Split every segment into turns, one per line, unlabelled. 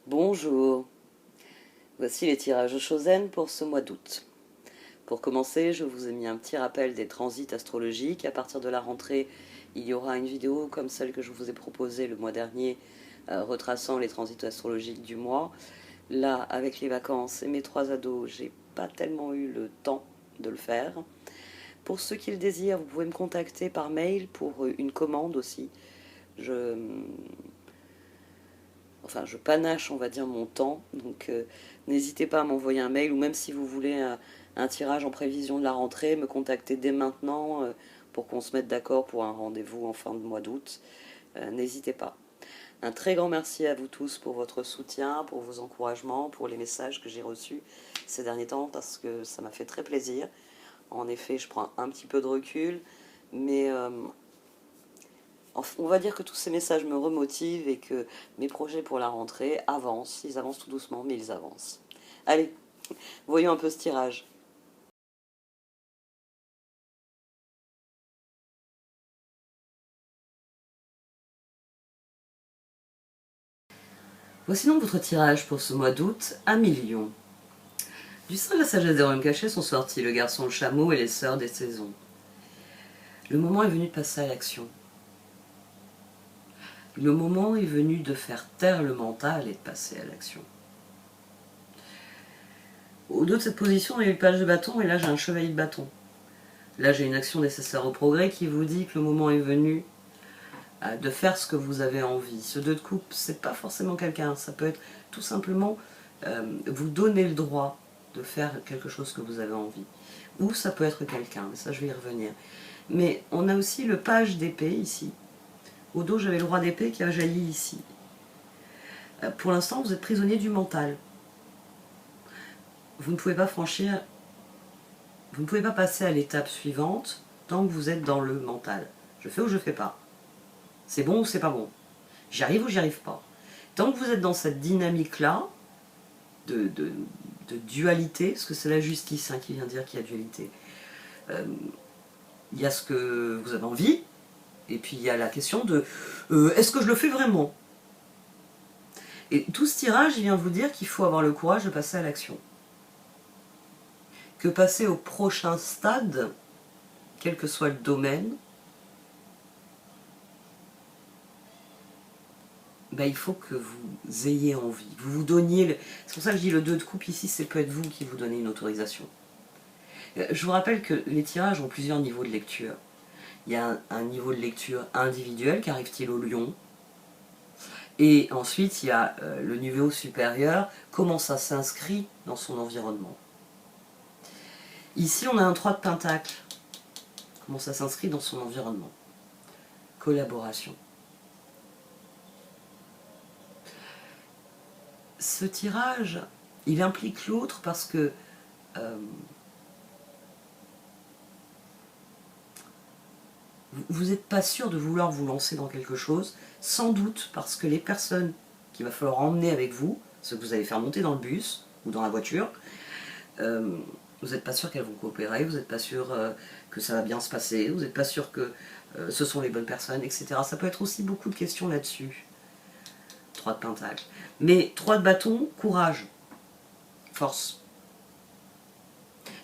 Bonjour, voici les tirages Chosen pour ce mois d'août. Pour commencer, je vous ai mis un petit rappel des transits astrologiques. À partir de la rentrée, il y aura une vidéo comme celle que je vous ai proposée le mois dernier, retraçant les transits astrologiques du mois. Là, avec les vacances et mes 3 ados, j'ai pas tellement eu le temps de le faire. Pour ceux qui le désirent, vous pouvez me contacter par mail pour une commande aussi. Je je panache, on va dire, mon temps. Donc, n'hésitez pas à m'envoyer un mail ou même si vous voulez un tirage en prévision de la rentrée, me contacter dès maintenant pour qu'on se mette d'accord pour un rendez-vous en fin de mois d'août. N'hésitez pas. Un très grand merci à vous tous pour votre soutien, pour vos encouragements, pour les messages que j'ai reçus ces derniers temps parce que ça m'a fait très plaisir. En effet, je prends un petit peu de recul, mais on va dire que tous ces messages me remotivent et que mes projets pour la rentrée avancent. Ils avancent tout doucement, mais ils avancent. Allez, voyons un peu ce tirage. Voici donc votre tirage pour ce mois d'août, 1 million. Du sein de la sagesse des royaumes cachés sont sortis le garçon le chameau et les sœurs des saisons. Le moment est venu de passer à l'action. Le moment est venu de faire taire le mental et de passer à l'action. Au dos de cette position, il y a eu le page de bâton et là j'ai un chevalier de bâton. Là j'ai une action nécessaire au progrès qui vous dit que le moment est venu de faire ce que vous avez envie. Ce 2 de coupe, c'est pas forcément quelqu'un, ça peut être tout simplement vous donner le droit de faire quelque chose que vous avez envie. Ou ça peut être quelqu'un, mais ça je vais y revenir. Mais on a aussi le page d'épée ici. Au dos, j'avais le roi d'épée qui a jailli ici. Pour l'instant, vous êtes prisonnier du mental. Vous ne pouvez pas franchir, vous ne pouvez pas passer à l'étape suivante tant que vous êtes dans le mental. Je fais ou je fais pas. C'est bon ou c'est pas bon. J'y arrive ou j'y arrive pas. Tant que vous êtes dans cette dynamique-là, de dualité, parce que c'est la justice qui vient dire qu'il y a dualité. Il y a ce que vous avez envie, et puis il y a la question de est-ce que je le fais vraiment? Et tout ce tirage, il vient vous dire qu'il faut avoir le courage de passer à l'action. Que passer au prochain stade, quel que soit le domaine, il faut que vous ayez envie. Vous vous donniez... C'est pour ça que je dis le 2 de coupe ici, c'est peut être vous qui vous donnez une autorisation. Je vous rappelle que les tirages ont plusieurs niveaux de lecture. Il y a un niveau de lecture individuel, qu'arrive-t-il au lion? Et ensuite, il y a le niveau supérieur, comment ça s'inscrit dans son environnement. Ici, on a un 3 de pentacle. Comment ça s'inscrit dans son environnement. Collaboration. Ce tirage, il implique l'autre parce que vous n'êtes pas sûr de vouloir vous lancer dans quelque chose, sans doute parce que les personnes qu'il va falloir emmener avec vous, ceux que vous allez faire monter dans le bus ou dans la voiture, vous n'êtes pas sûr qu'elles vont coopérer, vous n'êtes pas sûr que ça va bien se passer, vous n'êtes pas sûr que ce sont les bonnes personnes, etc. Ça peut être aussi beaucoup de questions là-dessus. 3 de pentacle. Mais 3 de bâton, courage, force.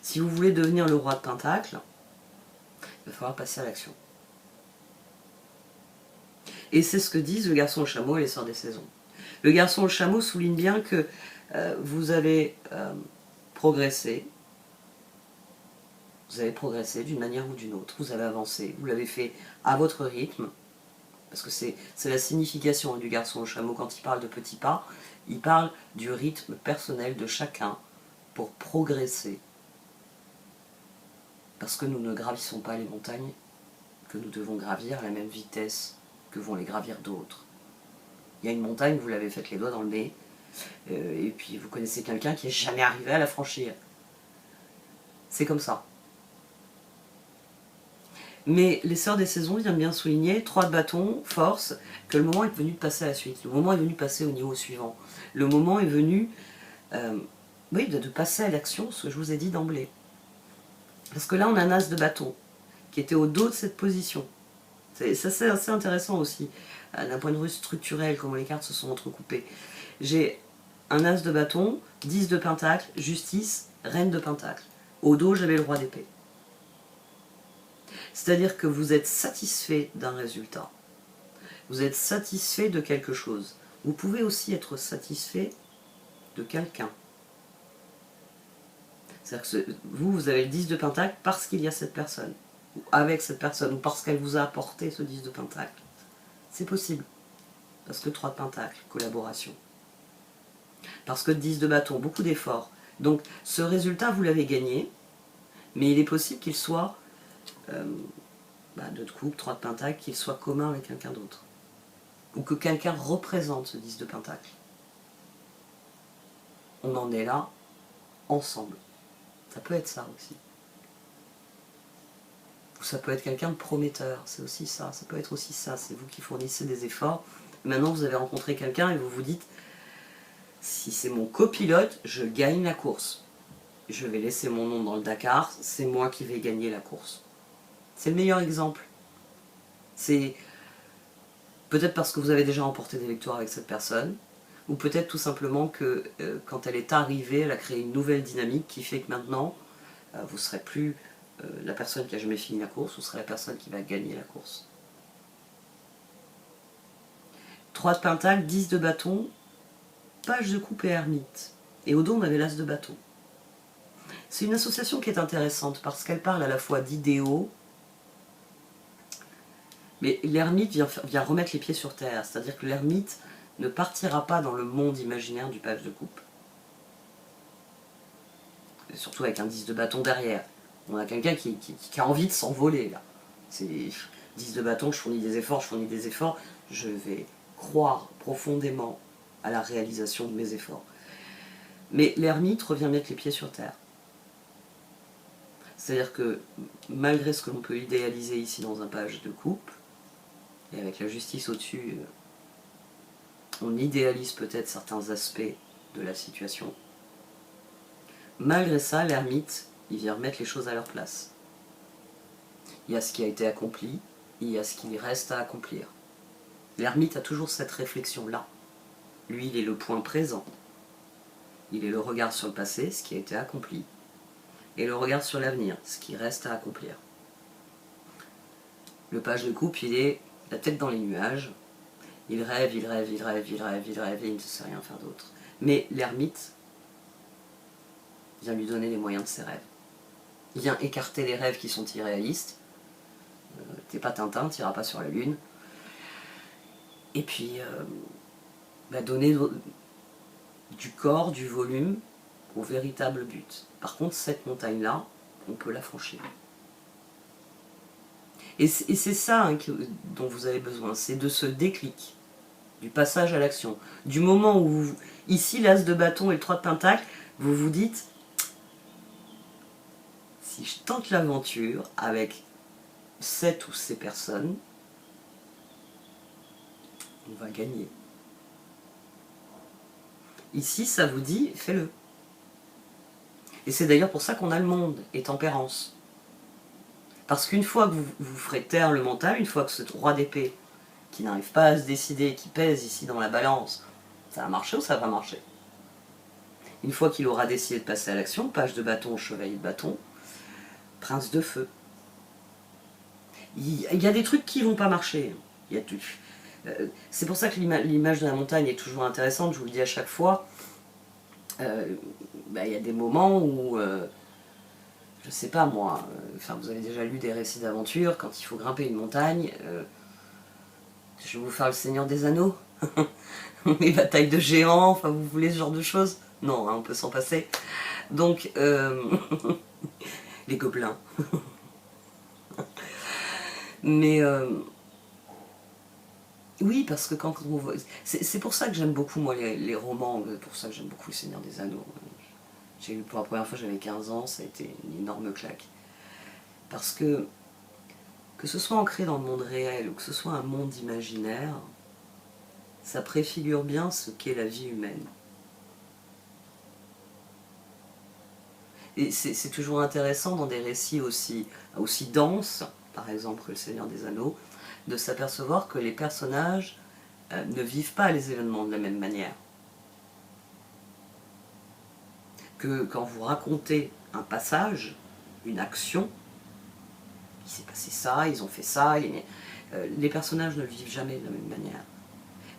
Si vous voulez devenir le roi de pentacle, il va falloir passer à l'action. Et c'est ce que disent le garçon le chameau et les sœurs des saisons. Le garçon le chameau souligne bien que vous avez progressé. Vous avez progressé d'une manière ou d'une autre. Vous avez avancé. Vous l'avez fait à votre rythme. Parce que c'est la signification du garçon au chameau quand il parle de petits pas. Il parle du rythme personnel de chacun pour progresser. Parce que nous ne gravissons pas les montagnes que nous devons gravir à la même vitesse que vont les gravir d'autres. Il y a une montagne, vous l'avez faite les doigts dans le nez, et puis vous connaissez quelqu'un qui n'est jamais arrivé à la franchir. C'est comme ça. Mais les sœurs des saisons viennent bien souligner, 3 de bâton, force, que le moment est venu de passer à la suite. Le moment est venu de passer au niveau suivant. Le moment est venu de passer à l'action, ce que je vous ai dit d'emblée. Parce que là, on a un as de bâton, qui était au dos de cette position. Ça, c'est assez intéressant aussi, d'un point de vue structurel, comment les cartes se sont entrecoupées. J'ai un as de bâton, 10 de pentacle, justice, reine de pentacle. Au dos, j'avais le roi d'épée. C'est-à-dire que vous êtes satisfait d'un résultat. Vous êtes satisfait de quelque chose. Vous pouvez aussi être satisfait de quelqu'un. C'est-à-dire que vous avez le 10 de pentacle parce qu'il y a cette personne, ou avec cette personne, ou parce qu'elle vous a apporté ce 10 de pentacle. C'est possible. Parce que 3 de pentacle, collaboration. Parce que 10 de bâton, beaucoup d'efforts. Donc ce résultat, vous l'avez gagné, mais il est possible qu'il soit, 2 de coupe, 3 de pentacle, qu'il soit commun avec quelqu'un d'autre. Ou que quelqu'un représente ce 10 de pentacle. On en est là, ensemble. Ça peut être ça aussi. Ou ça peut être quelqu'un de prometteur, c'est aussi ça. Ça peut être aussi ça, c'est vous qui fournissez des efforts. Maintenant, vous avez rencontré quelqu'un et vous vous dites, si c'est mon copilote, je gagne la course. Je vais laisser mon nom dans le Dakar, c'est moi qui vais gagner la course. C'est le meilleur exemple. C'est peut-être parce que vous avez déjà remporté des victoires avec cette personne, ou peut-être tout simplement que quand elle est arrivée, elle a créé une nouvelle dynamique qui fait que maintenant, vous ne serez plus la personne qui a jamais fini la course, vous serez la personne qui va gagner la course. 3 de pentacle, 10 de bâton, page de coupe et ermite. Et au dos, on avait l'as de bâton. C'est une association qui est intéressante parce qu'elle parle à la fois d'idéaux, mais l'ermite vient remettre les pieds sur terre. C'est-à-dire que l'ermite ne partira pas dans le monde imaginaire du page de coupe. Et surtout avec un 10 de bâton derrière. On a quelqu'un qui a envie de s'envoler là. C'est 10 de bâton, je fournis des efforts, je vais croire profondément à la réalisation de mes efforts. Mais l'ermite revient mettre les pieds sur terre. C'est-à-dire que malgré ce que l'on peut idéaliser ici dans un page de coupe, et avec la justice au-dessus, on idéalise peut-être certains aspects de la situation. Malgré ça, l'ermite, il vient remettre les choses à leur place. Il y a ce qui a été accompli, il y a ce qui reste à accomplir. L'ermite a toujours cette réflexion-là. Lui, il est le point présent. Il est le regard sur le passé, ce qui a été accompli, et le regard sur l'avenir, ce qui reste à accomplir. Le page de coupe, il est la tête dans les nuages. Il rêve, il rêve, il rêve, il rêve, il rêve, et il ne sait rien faire d'autre. Mais l'ermite vient lui donner les moyens de ses rêves. Il vient écarter les rêves qui sont irréalistes. T'es pas Tintin, t'iras pas sur la lune. Et puis, donner du corps, du volume au véritable but. Par contre, cette montagne-là, on peut la franchir. Et c'est ça dont vous avez besoin, c'est de ce déclic, du passage à l'action. Du moment où, ici, l'as de bâton et le 3 de pentacle, vous vous dites, si je tente l'aventure avec cette ou ces personnes, on va gagner. Ici, ça vous dit, fais-le. Et c'est d'ailleurs pour ça qu'on a le monde et tempérance. Parce qu'une fois que vous ferez taire le mental, une fois que ce roi d'épée, qui n'arrive pas à se décider, qui pèse ici dans la balance, ça va marcher ou ça va marcher? Une fois qu'il aura décidé de passer à l'action, page de bâton, chevalier de bâton, prince de feu. Il y a des trucs qui ne vont pas marcher. C'est pour ça que l'image de la montagne est toujours intéressante, je vous le dis à chaque fois. Il y a des moments où, je sais pas moi, vous avez déjà lu des récits d'aventure, quand il faut grimper une montagne, je vais vous faire le Seigneur des Anneaux, les batailles de géants, vous voulez ce genre de choses? Non, on peut s'en passer. Donc, les gobelins. Mais oui, parce que quand on voit... C'est pour ça que j'aime beaucoup, moi, les romans, c'est pour ça que j'aime beaucoup le Seigneur des Anneaux. J'ai lu pour la première fois, j'avais 15 ans, ça a été une énorme claque. Parce que ce soit ancré dans le monde réel ou que ce soit un monde imaginaire, ça préfigure bien ce qu'est la vie humaine. Et c'est toujours intéressant dans des récits aussi denses, par exemple que le Seigneur des Anneaux, de s'apercevoir que les personnages ne vivent pas les événements de la même manière. que quand vous racontez un passage, une action, il s'est passé ça, ils ont fait ça, les personnages ne le vivent jamais de la même manière.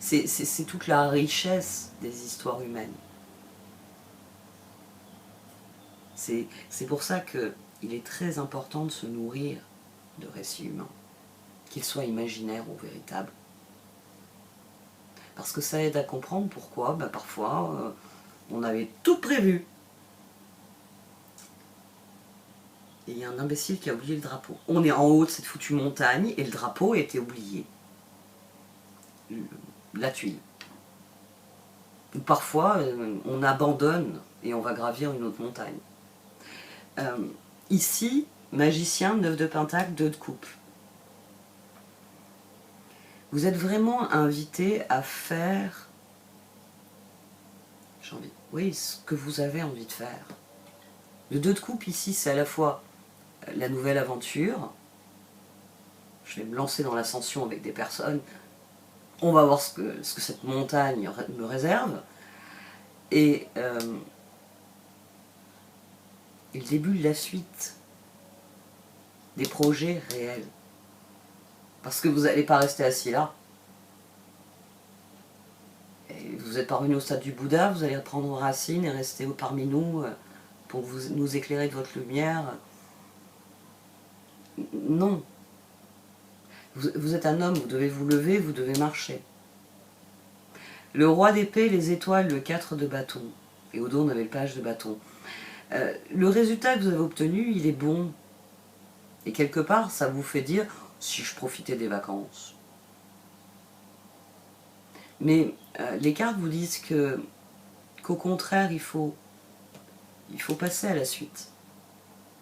C'est toute la richesse des histoires humaines. C'est pour ça qu'il est très important de se nourrir de récits humains, qu'ils soient imaginaires ou véritables. Parce que ça aide à comprendre pourquoi, parfois, on avait tout prévu. Et il y a un imbécile qui a oublié le drapeau. On est en haut de cette foutue montagne et le drapeau a été oublié. La tuile. Ou parfois, on abandonne et on va gravir une autre montagne. Ici, magicien, 9 de pentacle, 2 de coupe. Vous êtes vraiment invité à faire, oui, ce que vous avez envie de faire. Le 2 de coupe ici, c'est à la fois la nouvelle aventure. Je vais me lancer dans l'ascension avec des personnes. On va voir ce que cette montagne me réserve. Et le début de la suite des projets réels. Parce que vous n'allez pas rester assis là. Et vous êtes parvenu au stade du Bouddha, vous allez prendre racine et rester parmi nous pour nous éclairer de votre lumière. Non. Vous êtes un homme, vous devez vous lever, vous devez marcher. Le roi d'épée, les étoiles, le 4 de bâton. Et au dos, on avait le page de bâton. Le résultat que vous avez obtenu, il est bon. Et quelque part, ça vous fait dire, si je profitais des vacances. Mais les cartes vous disent qu'au contraire, il faut passer à la suite.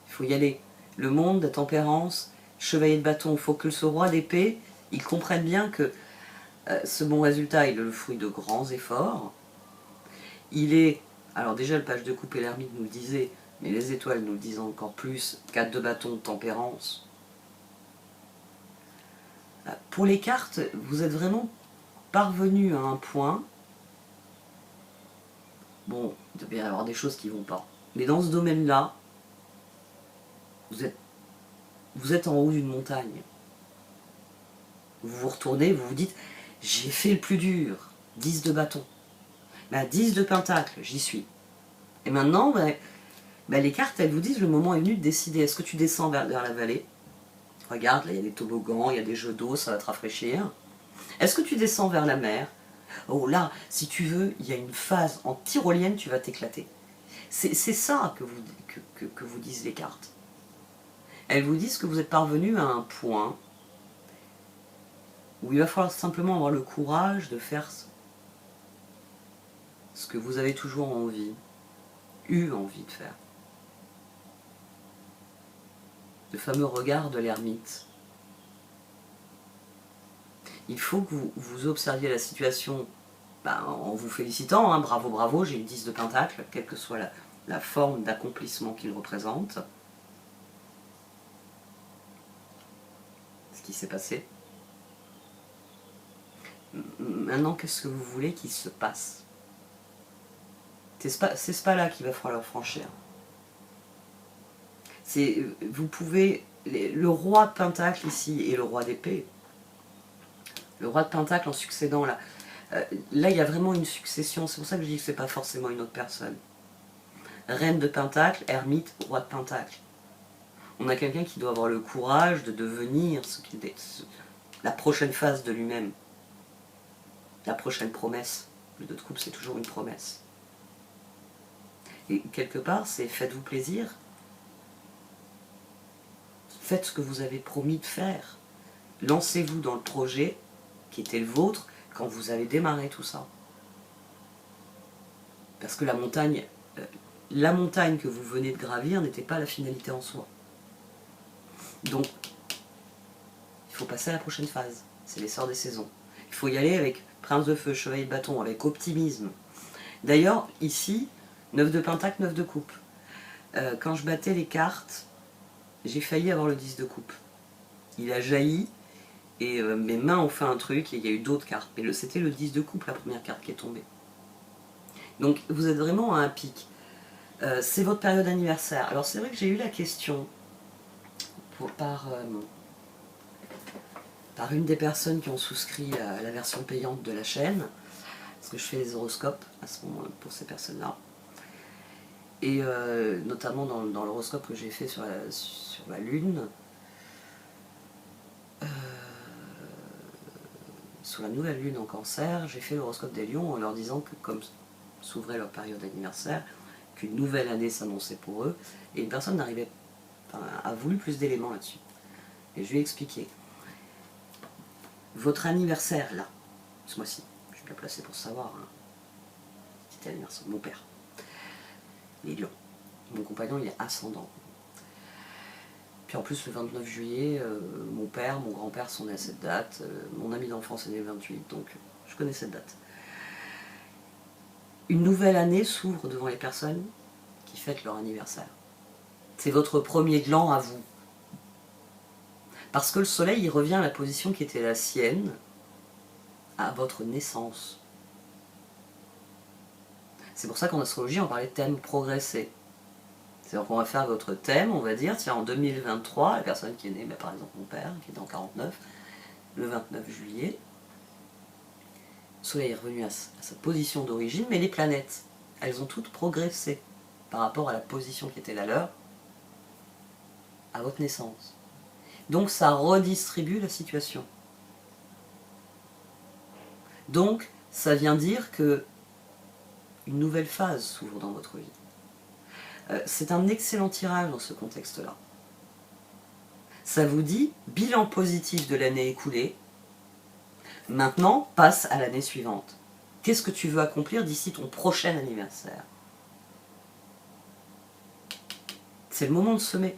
Il faut y aller. Le monde, la tempérance, chevalier de bâton, il faut que ce roi d'épée, il comprenne bien que ce bon résultat, il est le fruit de grands efforts. Il est, alors déjà le page de coupe et l'ermite nous le disaient, mais les étoiles nous le disent encore plus, 4 de bâton, tempérance. Pour les cartes, vous êtes vraiment parvenu à un point. Bon, il doit y avoir des choses qui ne vont pas. Mais dans ce domaine-là, vous êtes en haut d'une montagne. Vous vous retournez, vous vous dites, j'ai fait le plus dur, 10 de bâton. Mais à 10 de pentacle, j'y suis. Et maintenant, les cartes, elles vous disent, le moment est venu de décider, est-ce que tu descends vers la vallée? Regarde, là, il y a des toboggans, il y a des jeux d'eau, ça va te rafraîchir. Est-ce que tu descends vers la mer? Oh là, si tu veux, il y a une phase en tyrolienne, tu vas t'éclater. C'est ça que vous disent les cartes. Elles vous disent que vous êtes parvenu à un point où il va falloir simplement avoir le courage de faire ce que vous avez toujours eu envie de faire. Le fameux regard de l'ermite. Il faut que vous observiez la situation en vous félicitant, hein, bravo, bravo, j'ai eu 10 de pentacle, quelle que soit la forme d'accomplissement qu'il représente. Ce qui s'est passé. Maintenant, qu'est-ce que vous voulez qu'il se passe? C'est ce pas-là qu'il va falloir franchir. Vous pouvez, le roi de pentacle ici et le roi d'épée, le roi de pentacle en succédant là, là il y a vraiment une succession, c'est pour ça que je dis que c'est pas forcément une autre personne. Reine de pentacle, ermite, roi de pentacle. On a quelqu'un qui doit avoir le courage de devenir la prochaine phase de lui-même. La prochaine promesse. Le 2 de coupe, c'est toujours une promesse. Et quelque part, c'est faites-vous plaisir. Faites ce que vous avez promis de faire. Lancez-vous dans le projet qui était le vôtre quand vous avez démarré tout ça. Parce que la montagne que vous venez de gravir n'était pas la finalité en soi. Donc, il faut passer à la prochaine phase. C'est l'essor des saisons. Il faut y aller avec prince de feu, chevalier de bâton, avec optimisme. D'ailleurs, ici, 9 de pentacle, 9 de coupe. Quand je battais les cartes, j'ai failli avoir le 10 de coupe. Il a jailli, et mes mains ont fait un truc, et il y a eu d'autres cartes. Mais c'était le 10 de coupe, la première carte qui est tombée. Donc, vous êtes vraiment à un pic. C'est votre période d'anniversaire. Alors c'est vrai que j'ai eu la question par une des personnes qui ont souscrit à la version payante de la chaîne, parce que je fais les horoscopes à ce moment pour ces personnes-là. Et notamment dans l'horoscope que j'ai fait sur la Lune, sur la nouvelle Lune en Cancer, j'ai fait l'horoscope des Lions en leur disant que comme s'ouvrait leur période d'anniversaire, qu'une nouvelle année s'annonçait pour eux, et une personne a voulu plus d'éléments là-dessus. Et je lui ai expliqué. Votre anniversaire, là, ce mois-ci, je suis bien placé pour savoir, hein. C'était l'anniversaire de mon père. Les Lions. Mon compagnon, il est ascendant. Puis en plus, le 29 juillet, mon père, mon grand-père sont nés à cette date, mon ami d'enfance est né le 28, donc je connais cette date. Une nouvelle année s'ouvre devant les personnes qui fêtent leur anniversaire. C'est votre premier gland à vous. Parce que le soleil, il revient à la position qui était la sienne à votre naissance. C'est pour ça qu'en astrologie, on parlait de thème progresser. C'est-à-dire qu'on va faire votre thème, on va dire, tiens, en 2023, la personne qui est née, par exemple mon père, qui est en 49, le 29 juillet, le soleil est revenu à sa position d'origine, mais les planètes, elles ont toutes progressé par rapport à la position qui était la leur à votre naissance. Donc ça redistribue la situation. Donc ça vient dire que une nouvelle phase s'ouvre dans votre vie. C'est un excellent tirage dans ce contexte-là. Ça vous dit bilan positif de l'année écoulée, maintenant passe à l'année suivante. Qu'est-ce que tu veux accomplir d'ici ton prochain anniversaire? C'est le moment de semer.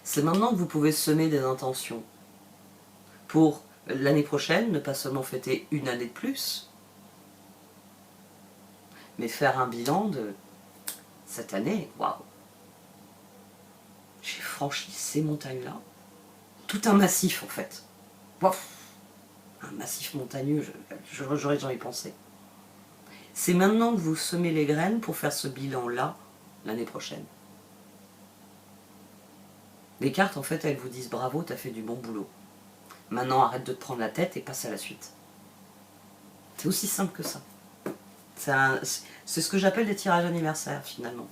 C'est maintenant que vous pouvez semer des intentions pour l'année prochaine, ne pas seulement fêter une année de plus, mais faire un bilan de cette année. Waouh! J'ai franchi ces montagnes-là. Tout un massif en fait. Waouh! Un massif montagneux, j'aurais jamais pensé. C'est maintenant que vous semez les graines pour faire ce bilan-là l'année prochaine. Les cartes, en fait, elles vous disent bravo, t'as fait du bon boulot. Maintenant, arrête de te prendre la tête et passe à la suite. C'est aussi simple que ça. C'est ce que j'appelle des tirages anniversaires, finalement.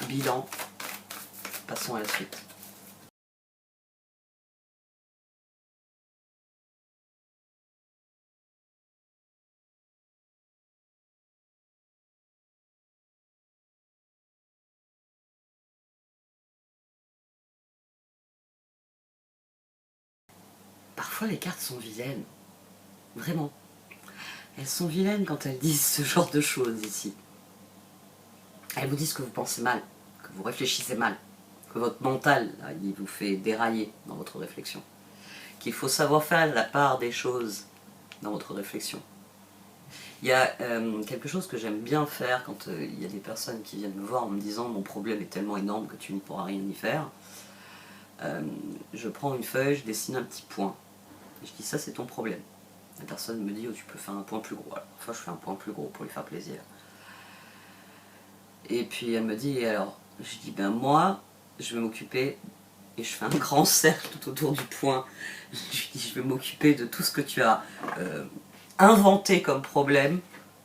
Bilan, passons à la suite. Parfois, les cartes sont vilaines. Vraiment. Elles sont vilaines quand elles disent ce genre de choses ici. Elles vous disent que vous pensez mal, que vous réfléchissez mal, que votre mental, là, il vous fait dérailler dans votre réflexion. Qu'il faut savoir faire la part des choses dans votre réflexion. Il y a quelque chose que j'aime bien faire quand il y a des personnes qui viennent me voir en me disant « mon problème est tellement énorme que tu ne pourras rien y faire ». Je prends une feuille, je dessine un petit point. Et je dis « ça c'est ton problème ». La personne me dit « oh, tu peux faire un point plus gros ». Alors, parfois je fais un point plus gros pour lui faire plaisir. Et puis elle me dit « et alors ?» Je dis « ben moi, je vais m'occuper ». Et je fais un grand cercle tout autour du point. Je dis « je vais m'occuper de tout ce que tu as inventé comme problème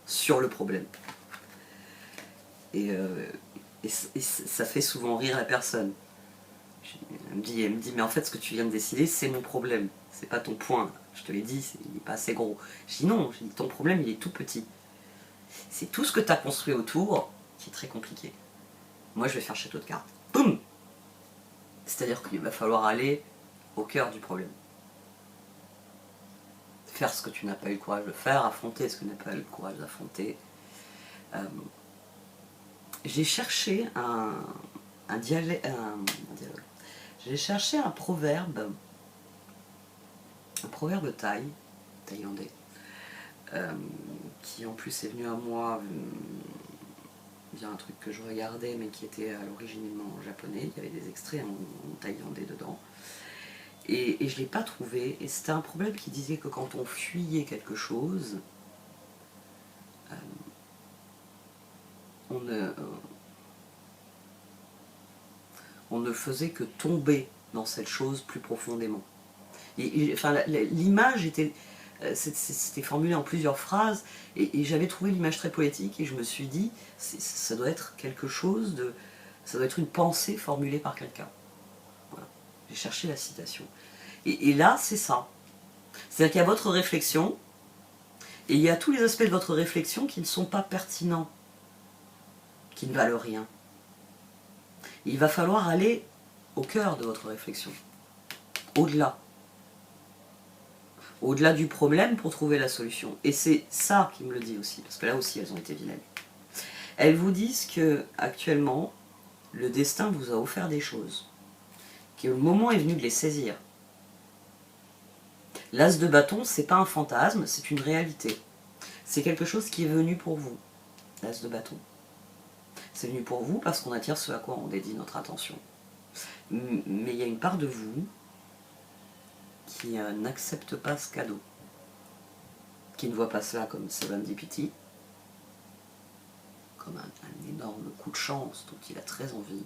sur le problème ». Et ça fait souvent rire la personne. Elle me dit, mais en fait ce que tu viens de décider c'est mon problème, c'est pas ton point, je te l'ai dit, il n'est pas assez gros. Je dis non, ton problème il est tout petit. C'est tout ce que tu as construit autour qui est très compliqué. Moi je vais faire château de cartes. Boum! C'est-à-dire qu'il va falloir aller au cœur du problème. Faire ce que tu n'as pas eu le courage de faire, affronter ce que tu n'as pas eu le courage d'affronter. J'ai cherché un dialogue. J'ai cherché un proverbe thaïlandais, qui en plus est venu à moi via un truc que je regardais mais qui était à l'originellement en japonais. Il y avait des extraits en thaïlandais dedans. Et je ne l'ai pas trouvé. Et c'était un problème qui disait que quand on fuyait quelque chose, on ne faisait que tomber dans cette chose plus profondément. Enfin, l'image était, c'était formulé en plusieurs phrases, et j'avais trouvé l'image très poétique, et je me suis dit, ça doit être quelque chose de... Ça doit être une pensée formulée par quelqu'un. Voilà. J'ai cherché la citation. Et là, c'est ça. C'est-à-dire qu'il y a votre réflexion, et il y a tous les aspects de votre réflexion qui ne sont pas pertinents, qui ne valent rien. Il va falloir aller au cœur de votre réflexion, au-delà. Au-delà du problème pour trouver la solution. Et c'est ça qui me le dit aussi, parce que là aussi elles ont été vilaines. Elles vous disent que actuellement, le destin vous a offert des choses, que le moment est venu de les saisir. L'as de bâton, c'est pas un fantasme, c'est une réalité. C'est quelque chose qui est venu pour vous, l'as de bâton. C'est venu pour vous parce qu'on attire ce à quoi on dédie notre attention. Mais il y a une part de vous qui n'accepte pas ce cadeau, qui ne voit pas cela comme serendipity, comme un énorme coup de chance dont il a très envie.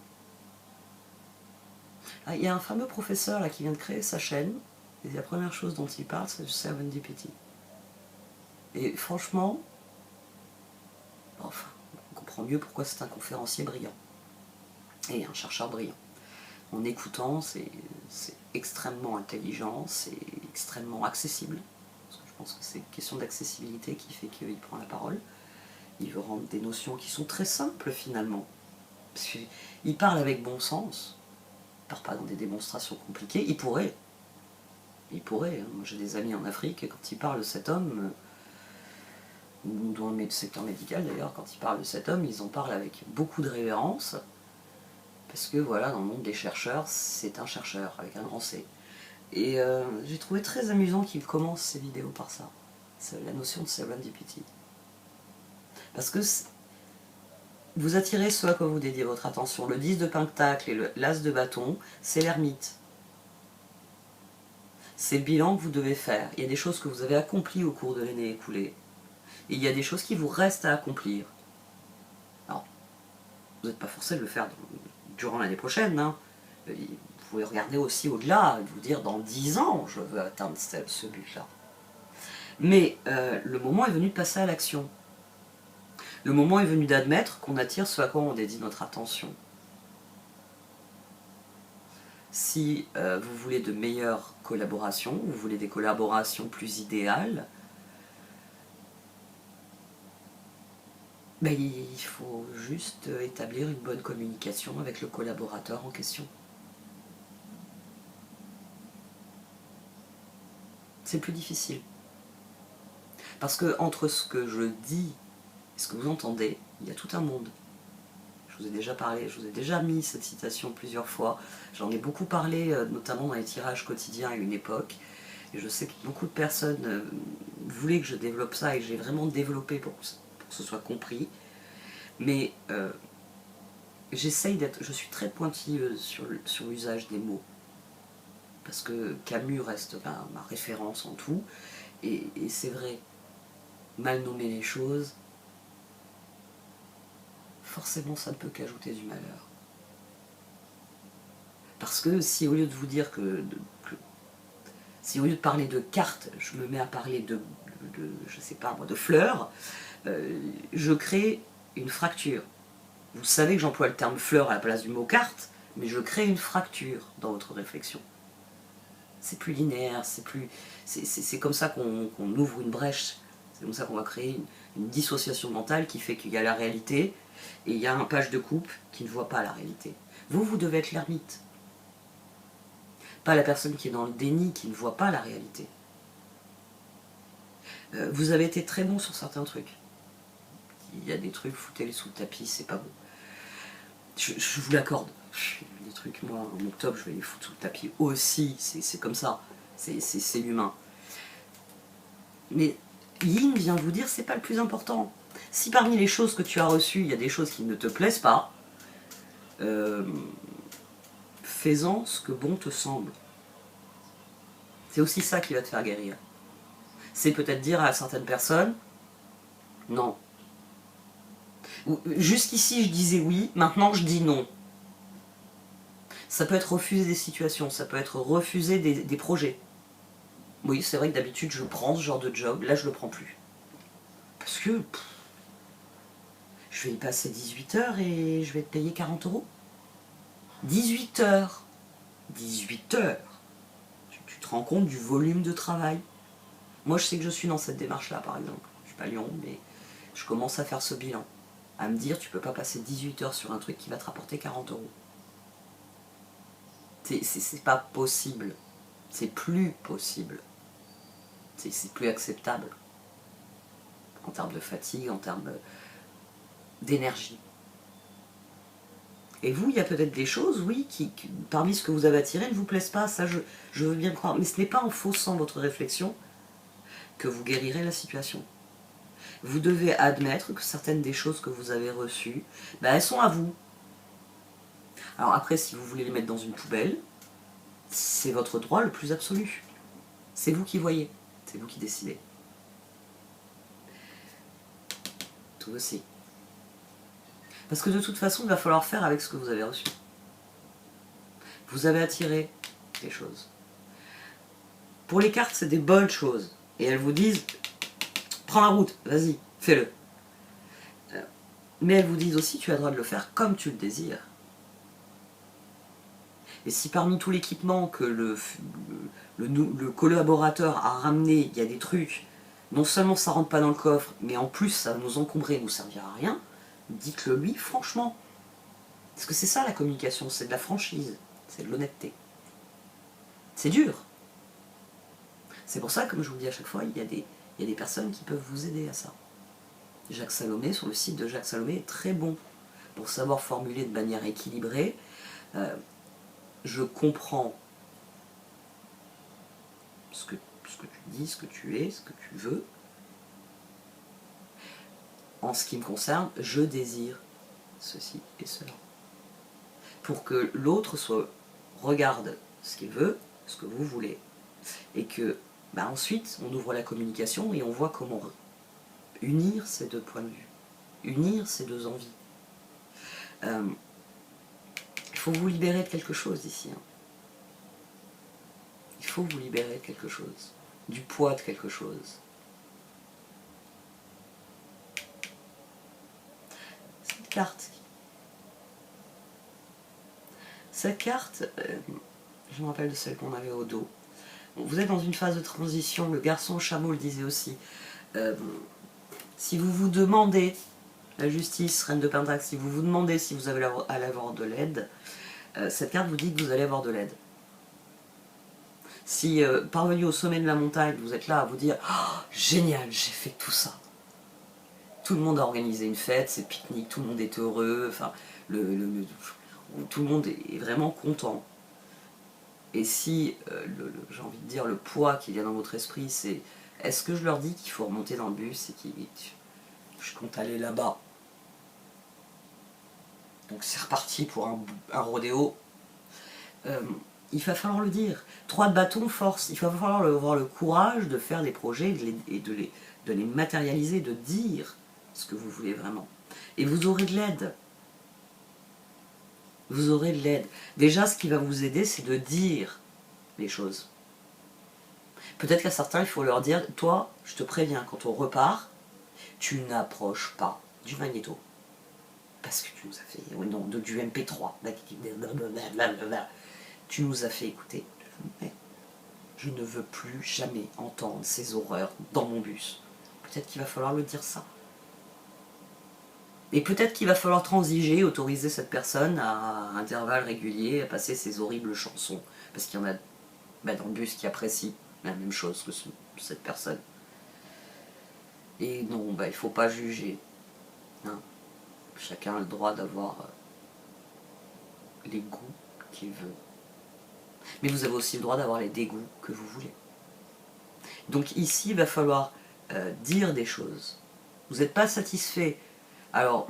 Ah, il y a un fameux professeur là, qui vient de créer sa chaîne, et la première chose dont il parle, c'est du serendipity. Et franchement, enfin, on comprend mieux pourquoi c'est un conférencier brillant, et un chercheur brillant. En écoutant, c'est extrêmement intelligent, c'est extrêmement accessible. Parce que je pense que c'est une question d'accessibilité qui fait qu'il prend la parole. Il veut rendre des notions qui sont très simples finalement. Parce qu'il parle avec bon sens. Il ne part pas dans des démonstrations compliquées. Il pourrait. Il pourrait. Moi j'ai des amis en Afrique, et quand il parle de cet homme, ou dans le secteur médical d'ailleurs, quand il parle de cet homme, ils en parlent avec beaucoup de révérence. Parce que voilà, dans le monde des chercheurs, c'est un chercheur avec un grand C. Et j'ai trouvé très amusant qu'il commence ses vidéos par ça. C'est la notion de serendipity. Parce que vous attirez ce à quoi vous dédiez votre attention. Le 10 de pentacle et l'as de bâton, c'est l'ermite. C'est le bilan que vous devez faire. Il y a des choses que vous avez accomplies au cours de l'année écoulée. Et il y a des choses qui vous restent à accomplir. Alors, vous n'êtes pas forcé de le faire durant l'année prochaine, hein. Vous pouvez regarder aussi au-delà, et vous dire dans 10 ans, je veux atteindre ce but-là. Mais le moment est venu de passer à l'action. Le moment est venu d'admettre qu'on attire ce à quoi on dédie notre attention. Si vous voulez de meilleures collaborations, vous voulez des collaborations plus idéales, ben, il faut juste établir une bonne communication avec le collaborateur en question. C'est plus difficile. Parce que entre ce que je dis et ce que vous entendez, il y a tout un monde. Je vous ai déjà parlé, je vous ai déjà mis cette citation plusieurs fois. J'en ai beaucoup parlé, notamment dans les tirages quotidiens à une époque. Et je sais que beaucoup de personnes voulaient que je développe ça, et j'ai vraiment développé pour que ce soit compris. Mais j'essaye d'être... Je suis très pointilleuse sur l'usage des mots. Parce que Camus reste ma référence en tout. Et c'est vrai, mal nommer les choses, forcément ça ne peut qu'ajouter du malheur. Parce que si au lieu de vous dire si au lieu de parler de cartes, je me mets à parler je sais pas moi, de fleurs, je crée une fracture. Vous savez que j'emploie le terme fleur à la place du mot carte, mais je crée une fracture dans votre réflexion. C'est plus linéaire, c'est comme ça qu'on ouvre une brèche, c'est comme ça qu'on va créer une dissociation mentale qui fait qu'il y a la réalité, et il y a un page de coupe qui ne voit pas la réalité. Vous devez être l'ermite. Pas la personne qui est dans le déni, qui ne voit pas la réalité. Vous avez été très bon sur certains trucs. Il y a des trucs, foutez-les sous le tapis, c'est pas bon. Je vous l'accorde. Des trucs, moi, en octobre, je vais les foutre sous le tapis aussi. C'est comme ça. C'est l'humain. Mais Yin vient vous dire, c'est pas le plus important. Si parmi les choses que tu as reçues, il y a des choses qui ne te plaisent pas, fais-en ce que bon te semble. C'est aussi ça qui va te faire guérir. C'est peut-être dire à certaines personnes, non. Jusqu'ici, je disais oui, maintenant je dis non. Ça peut être refuser des situations, ça peut être refuser des projets. Oui, c'est vrai que d'habitude, je prends ce genre de job, là, je le prends plus. Parce que je vais y passer 18 heures et je vais te payer 40 euros. 18 heures. 18 heures. Tu te rends compte du volume de travail. Moi, je sais que je suis dans cette démarche-là, par exemple. Je suis pas Lyon, mais je commence à faire ce bilan. À me dire, tu peux pas passer 18 heures sur un truc qui va te rapporter 40 euros. C'est pas possible. C'est plus possible. C'est plus acceptable. En termes de fatigue, en termes d'énergie. Et vous, il y a peut-être des choses, oui, qui, parmi ce que vous avez attiré, ne vous plaisent pas. Ça, je veux bien le croire. Mais ce n'est pas en faussant votre réflexion que vous guérirez la situation. Vous devez admettre que certaines des choses que vous avez reçues, ben, elles sont à vous. Alors après, si vous voulez les mettre dans une poubelle, c'est votre droit le plus absolu. C'est vous qui voyez, c'est vous qui décidez. Tout aussi. Parce que de toute façon, il va falloir faire avec ce que vous avez reçu. Vous avez attiré des choses. Pour les cartes, c'est des bonnes choses. Et elles vous disent, prends la route, vas-y, fais-le. Mais elles vous disent aussi, tu as le droit de le faire comme tu le désires. Et si parmi tout l'équipement que le collaborateur a ramené, il y a des trucs, non seulement ça rentre pas dans le coffre, mais en plus ça va nous encombrer, nous servir à rien, dites-le lui franchement. Parce que c'est ça la communication, c'est de la franchise, c'est de l'honnêteté. C'est dur. C'est pour ça, comme je vous le dis à chaque fois, il y a des personnes qui peuvent vous aider à ça. Jacques Salomé, sur le site de Jacques Salomé, est très bon pour savoir formuler de manière équilibrée. Je comprends ce que tu dis, ce que tu es, ce que tu veux. En ce qui me concerne, je désire ceci et cela. Pour que l'autre regarde ce qu'il veut, ce que vous voulez, et que ensuite on ouvre la communication et on voit comment unir ces deux points de vue, unir ces deux envies. Il faut vous libérer de quelque chose ici. Il faut vous libérer de quelque chose, du poids de quelque chose. Cette carte, je me rappelle de celle qu'on avait au dos. Vous êtes dans une phase de transition, le garçon chameau le disait aussi. Si vous vous demandez, la justice, reine de Pentacle, si vous vous demandez si vous allez avoir de l'aide, cette carte vous dit que vous allez avoir de l'aide. Si parvenu au sommet de la montagne, vous êtes là à vous dire oh, génial, j'ai fait tout ça. Tout le monde a organisé une fête, c'est pique-nique, tout le monde est heureux, enfin, tout le monde est vraiment content. Et si, j'ai envie de dire, le poids qu'il y a dans votre esprit, c'est est-ce que je leur dis qu'il faut remonter dans le bus et que je compte aller là-bas. Donc c'est reparti pour un rodéo. Il va falloir le dire. 3 de bâton, force. Il va falloir avoir le courage de faire des projets et de les matérialiser, de dire ce que vous voulez vraiment. Et vous aurez de l'aide. Vous aurez de l'aide. Déjà, ce qui va vous aider, c'est de dire les choses. Peut-être qu'à certains, il faut leur dire, toi, je te préviens, quand on repart, tu n'approches pas du magnéto. Parce que tu nous as fait, non, du MP3. Tu nous as fait écouter. Je ne veux plus jamais entendre ces horreurs dans mon bus. Peut-être qu'il va falloir le dire ça. Et peut-être qu'il va falloir transiger, autoriser cette personne à intervalles réguliers à passer ces horribles chansons. Parce qu'il y en a dans le bus qui apprécient la même chose que cette personne. Et non, il ne faut pas juger. Hein. Chacun a le droit d'avoir les goûts qu'il veut. Mais vous avez aussi le droit d'avoir les dégoûts que vous voulez. Donc ici, il va falloir dire des choses. Vous n'êtes pas satisfait. Alors,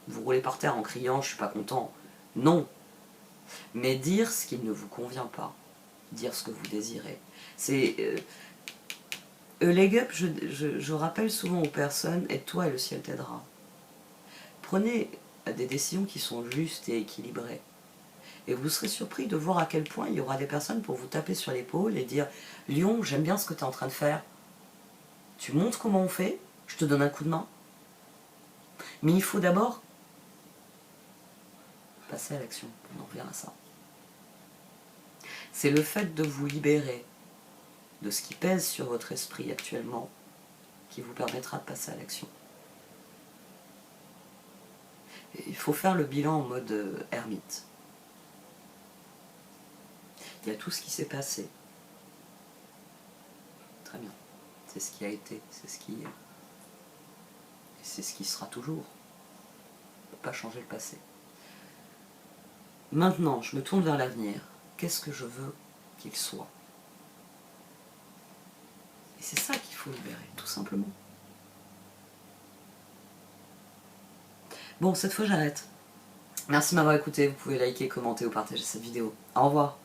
vous roulez par terre en criant « je suis pas content ». Non. Mais dire ce qui ne vous convient pas. Dire ce que vous désirez. C'est... leg up, je rappelle souvent aux personnes « aide-toi et le ciel t'aidera ». Prenez des décisions qui sont justes et équilibrées. Et vous serez surpris de voir à quel point il y aura des personnes pour vous taper sur l'épaule et dire « Lion, j'aime bien ce que tu es en train de faire. Tu montres comment on fait, je te donne un coup de main. Mais il faut d'abord passer à l'action. » On en revient à ça. C'est le fait de vous libérer de ce qui pèse sur votre esprit actuellement qui vous permettra de passer à l'action. Il faut faire le bilan en mode ermite. Il y a tout ce qui s'est passé. Très bien. C'est ce qui a été, c'est ce qui est. Et c'est ce qui sera toujours. On ne peut pas changer le passé. Maintenant, je me tourne vers l'avenir. Qu'est-ce que je veux qu'il soit? Et c'est ça qu'il faut libérer, tout simplement. Bon, cette fois j'arrête. Merci de m'avoir écouté. Vous pouvez liker, commenter ou partager cette vidéo. Au revoir.